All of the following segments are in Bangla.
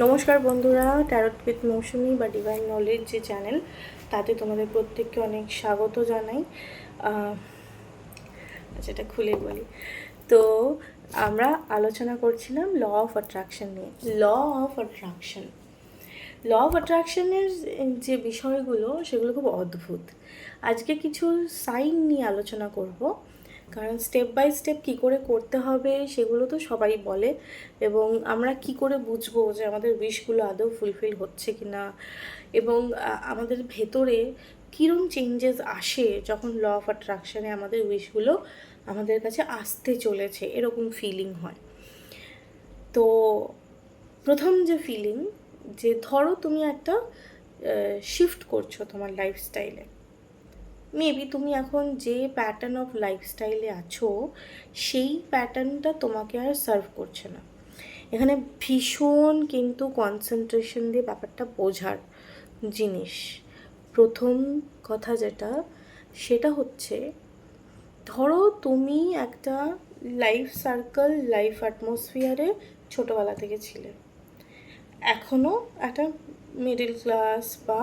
নমস্কার বন্ধুরা, ট্যারট উইথ মৌসুমি বা ডিভাইন নলেজ যে চ্যানেল, তাতে তোমাদের প্রত্যেককে অনেক স্বাগত জানাই। আচ্ছা, এটা খুলে বলি। তো আমরা আলোচনা করছিলাম ল অফ অ্যাট্রাকশন নিয়ে। ল অফ অ্যাট্রাকশনের যে বিষয়গুলো, সেগুলো খুব অদ্ভুত। আজকে কিছু সাইন নিয়ে আলোচনা করব, কারণ স্টেপ বাই স্টেপ কী করে করতে হবে সেগুলো তো সবাই বলে, এবং আমরা কি করে বুঝবো যে আমাদের উইশগুলো আদৌ ফুলফিল হচ্ছে কি না, এবং আমাদের ভেতরে কীরকম চেঞ্জেস আসে যখন ল অফ অ্যাট্রাকশানে আমাদের উইশগুলো আমাদের কাছে আসতে চলেছে, এরকম ফিলিং হয়। তো প্রথম যে ফিলিং, যে ধরো তুমি একটা শিফট করছো তোমার লাইফস্টাইলে। মেবি তুমি এখন যে প্যাটার্ন অফ লাইফস্টাইলে আছো, সেই প্যাটার্নটা তোমাকে আর সার্ভ করছে না। এখানে ভীষণ কিন্তু কনসেন্ট্রেশন দিয়ে ব্যাপারটা বোঝার জিনিস। প্রথম কথা যেটা, সেটা হচ্ছে, ধরো তুমি একটা লাইফ সার্কেল, লাইফ অ্যাটমসফিয়ারে ছোটোবেলা থেকে ছিলে, এখনও একটা মিডল ক্লাস বা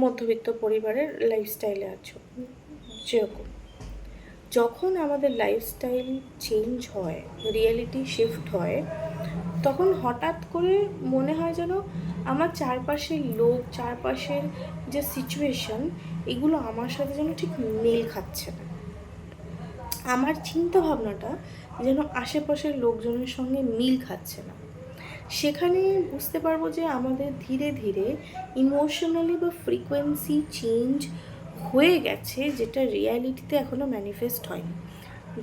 মধ্যবিত্ত পরিবারের লাইফস্টাইলে আছো। যেরকম যখন আমাদের লাইফস্টাইল চেঞ্জ হয়, রিয়েলিটি শিফট হয়, তখন হঠাৎ করে মনে হয় যেন আমার চারপাশের লোক, চারপাশের যে সিচুয়েশন, এগুলো আমার সাথে যেন ঠিক মেল খাচ্ছে না। আমার চিন্তা ভাবনাটা যেন আশেপাশের লোকজনের সঙ্গে মিল খাচ্ছে না। সেখানে বুঝতে পারবো যে আমাদের ধীরে ধীরে ইমোশনালি বা ফ্রিকোয়েন্সি চেঞ্জ হয়ে গেছে, যেটা রিয়ালিটিতে এখনও ম্যানিফেস্ট হয়নি।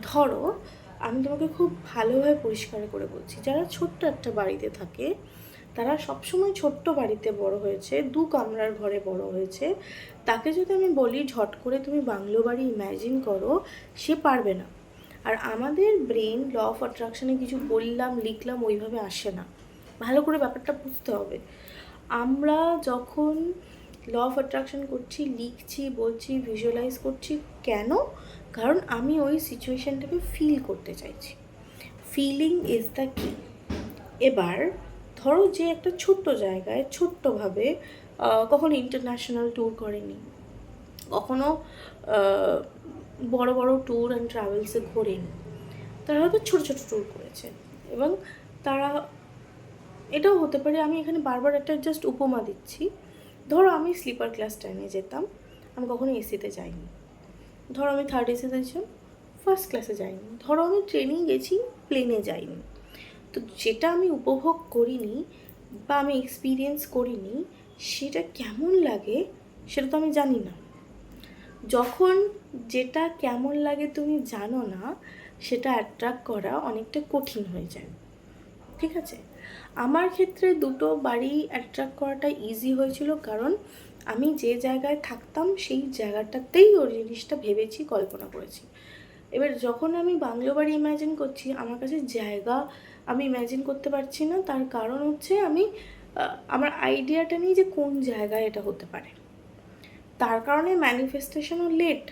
ধরো, আমি তোমাকে খুব ভালোভাবে পরিষ্কার করে বলছি, যারা ছোট্ট একটা বাড়িতে থাকে, তারা সবসময় ছোট্ট বাড়িতে বড় হয়েছে, 2 কামরার ঘরে বড় হয়েছে, তাকে যদি আমি বলি ঝট করে তুমি বাংলো বাড়ি ইম্যাজিন করো, সে পারবে না। আর আমাদের ব্রেন ল অফ অ্যাট্রাকশানে কিছু বললাম, লিখলাম, ওইভাবে আসে না। ভালো করে ব্যাপারটা বুঝতে হবে। আমরা যখন ল অফ অ্যাট্রাকশন করছি, লিখছি, বলছি, ভিজুয়ালাইজ করছি, কেন? কারণ আমি ওই সিচুয়েশানটাকে ফিল করতে চাইছি। ফিলিং ইজ দ্য কি। এবার ধরো যে একটা ছোট্ট জায়গায় ছোট্টভাবে, কখনো ইন্টারন্যাশনাল ট্যুর করেনি, কখনো বড় বড় ট্যুর অ্যান্ড ট্রাভেলসে ঘোরেনি, তারা হয়তো ছোটো ছোটো ট্যুর করেছে, এবং তারা, এটাও হতে পারে, আমি এখানে বারবার একটা জাস্ট উপমা দিচ্ছি। ধরো আমি স্লিপার ক্লাস ট্রেনে যেতাম, আমি কখনো এসিতে যাইনি। ধরো আমি থার্ড এসিতে যেতাম, ফার্স্ট ক্লাসে যাইনি। ধরো আমি ট্রেনেই গেছি, প্লেনে যাইনি। তো যেটা আমি উপভোগ করিনি বা আমি এক্সপিরিয়েন্স করিনি, সেটা কেমন লাগে সেটা তো আমি জানি না। যখন যেটা কেমন লাগে তুমি জানো না, সেটা অ্যাট্রাক্ট করা অনেকটা কঠিন হয়ে যায়। ঠিক আছে, আমার ক্ষেত্রে দুটো বাড়ি অ্যাট্রাক্ট করাটা ইজি হয়েছিল, কারণ আমি যে জায়গায় থাকতাম সেই জায়গাটাতেই ওই জিনিসটা ভেবেছি, কল্পনা করেছি। এবার যখন আমি বাংলো বাড়ি ইম্যাজিন করছি, আমার কাছে জায়গা আমি ইম্যাজিন করতে পারছি না। তার কারণ হচ্ছে আমি আমার আইডিয়াটা নেই যে কোন জায়গায় এটা হতে পারে। তার কারণে ম্যানিফেস্টেশনও লেট।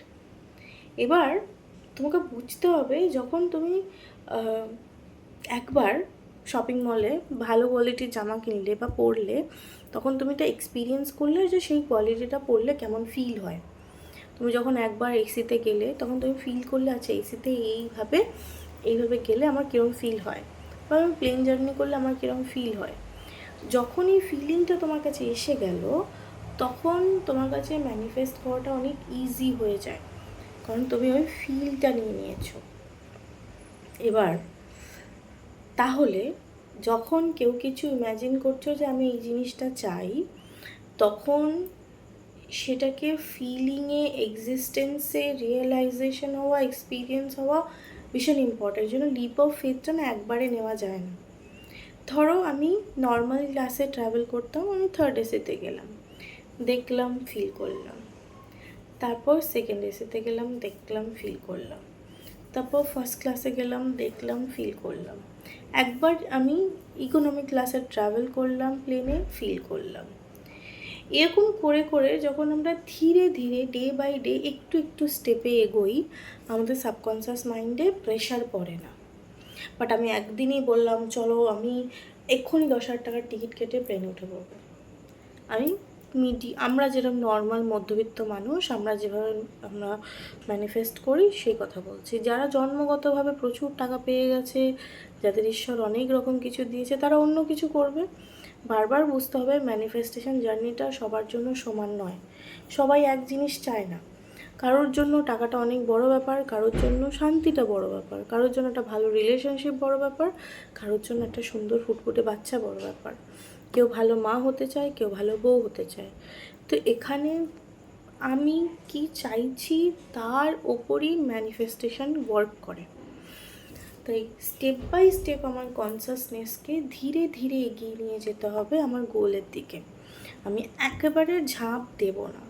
এবার তোমাকে বুঝতে হবে, যখন তুমি একবার শপিং মলে ভালো কোয়ালিটির জামা কিনলে বা পরলে, তখন তুমি এটা এক্সপিরিয়েন্স করলে যে সেই কোয়ালিটিটা পরলে কেমন ফিল হয়। তুমি যখন একবার এসিতে গেলে, তখন তুমি ফিল করলে, আচ্ছা এসিতে এইভাবে গেলে আমার কীরকম ফিল হয়, বা আমি প্লেন জার্নি করলে আমার কীরকম ফিল হয়। যখন এই ফিলিংটা তোমার কাছে এসে গেল, তখন তোমার কাছে ম্যানিফেস্ট করাটা অনেক ইজি হয়ে যায়, কারণ তুমি ওই ফিলটা নিয়ে নিয়েছো। এবার তাহলে যখন কেউ কিছু ইম্যাজিন করছো যে আমি এই জিনিসটা চাই, তখন সেটাকে ফিলিংয়ে, এক্সিস্টেন্সে, রিয়েলাইজেশন হওয়া, এক্সপিরিয়েন্স হওয়া ভীষণ ইম্পর্টেন্ট। এই জন্য লিপ অফ ফেথটা না একবারে নেওয়া যায় না। ধরো আমি নর্মাল ক্লাসে ট্রাভেল করতাম, আমি থার্ড এসিতে গেলাম, দেখলাম, ফিল করলাম। তারপর সেকেন্ড এসিতে গেলাম, দেখলাম, ফিল করলাম। তারপর ফার্স্ট ক্লাসে গেলাম, দেখলাম, ফিল করলাম। একবার আমি ইকোনমি ক্লাসে ট্রাভেল করলাম প্লেনে, ফিল করলাম। এরকম করে করে যখন আমরা ধীরে ধীরে ডে বাই ডে একটু একটু স্টেপে এগোই, আমাদের সাবকনসিয়াস মাইন্ডে প্রেশার পড়ে না। বাট আমি একদিনই বললাম চলো আমি এক্ষুনি 10,000 টাকার টিকিট কেটে প্লেনে উঠে পড়বে। আমরা যেরকম নর্মাল মধ্যবিত্ত মানুষ, আমরা ম্যানিফেস্ট করি সেই কথা বলছি। যারা জন্মগতভাবে প্রচুর টাকা পেয়ে গেছে, যাদের ঈশ্বর অনেক রকম কিছু দিয়েছে, তারা অন্য কিছু করবে। বারবার বুঝতে হবে ম্যানিফেস্টেশন জার্নিটা সবার জন্য সমান নয়। সবাই এক জিনিস চায় না। কারোর জন্য টাকাটা অনেক বড় ব্যাপার, কারোর জন্য শান্তিটা বড় ব্যাপার, কারোর জন্য একটা ভালো রিলেশনশিপ বড় ব্যাপার, কারোর জন্য একটা সুন্দর ফুটফুটে বাচ্চা বড় ব্যাপার। কেউ ভালো মা হতে চায়, কেউ ভালো বউ হতে চায়। তো এখানে আমি কি চাইছি তার ওপরই ম্যানিফেস্টেশন ওয়ার্ক করে। তাই স্টেপ বাই স্টেপ আমার কনসাসনেসকে ধীরে ধীরে এগিয়ে নিয়ে যেতে হবে আমার গোলের দিকে। আমি একেবারে ঝাঁপ দেব না,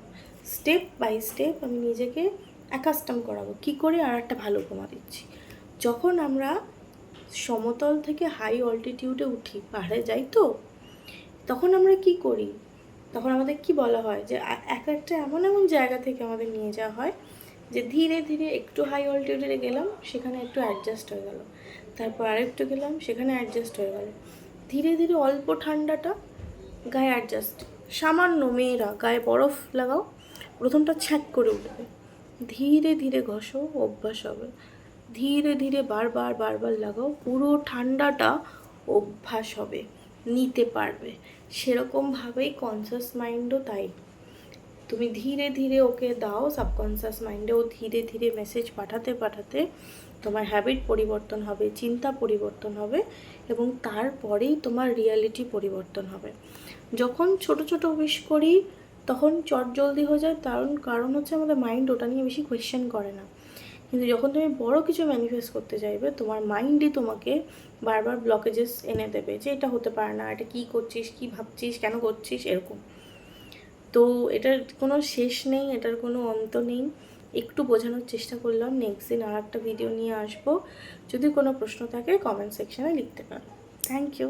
স্টেপ বাই স্টেপ আমি নিজেকে অ্যাকাস্টম করাবো। কী করে? আর একটা ভালো উপমা দিচ্ছি। যখন আমরা সমতল থেকে হাই অল্টিটিউডে উঠি, পাহাড়ে যাই, তো তখন আমরা কি করি? তখন আমাদের কি বলা হয় যে একটা এমন এমন জায়গা থেকে আমাদের নিয়ে যাওয়া হয় যে ধীরে ধীরে একটু হাই অল্টিটিউডে গেলাম, সেখানে একটু অ্যাডজাস্ট হয়ে গেল, তারপর আরেকটু গেলাম, সেখানে অ্যাডজাস্ট হয়ে গেল, ধীরে ধীরে অল্প ঠান্ডাটা গায়ে অ্যাডজাস্ট। সামান্য মেয়েরা গায়ে বরফ লাগাও, প্রথমটা ছ্যাঁক করে উঠবে, ধীরে ধীরে ঘষো, অভ্যাস হবে, ধীরে ধীরে বারবার বারবার লাগাও, পুরো ঠান্ডাটা অভ্যাস হবে, নিতে পারবে। সেরকমভাবেই কনসাস মাইন্ডও তাই। তুমি ধীরে ধীরে ওকে দাও সাবকনসিয়াস মাইন্ডে, ও ধীরে ধীরে মেসেজ পাঠাতে পাঠাতে তোমার হ্যাবিট পরিবর্তন হবে, চিন্তা পরিবর্তন হবে, এবং তারপরেই তোমার রিয়ালিটি পরিবর্তন হবে। যখন ছোট ছোট উইশ করি তখন চটজলদি হয়ে যায়, কারণ হচ্ছে আমাদের মাইন্ড ওটা নিয়ে বেশি কোয়েশ্চেন করে না। কিন্তু যখন তুমি বড় কিছু ম্যানিফেস্ট করতে চাইবে, তোমার মাইন্ডই তোমাকে বারবার ব্লকেজেস এনে দেবে যে এটা হতে পারে না, এটা কী করছিস, কী ভাবছিস, কেন করছিস, এরকম। তো এটার কোনো শেষ নেই, এটার কোনো অন্ত নেই। একটু বোঝানোর চেষ্টা করলাম। নেক্সট দিন আর একটা ভিডিও নিয়ে আসবো। যদি কোনো প্রশ্ন থাকে কমেন্ট সেকশানে লিখতে পারো। Thank you.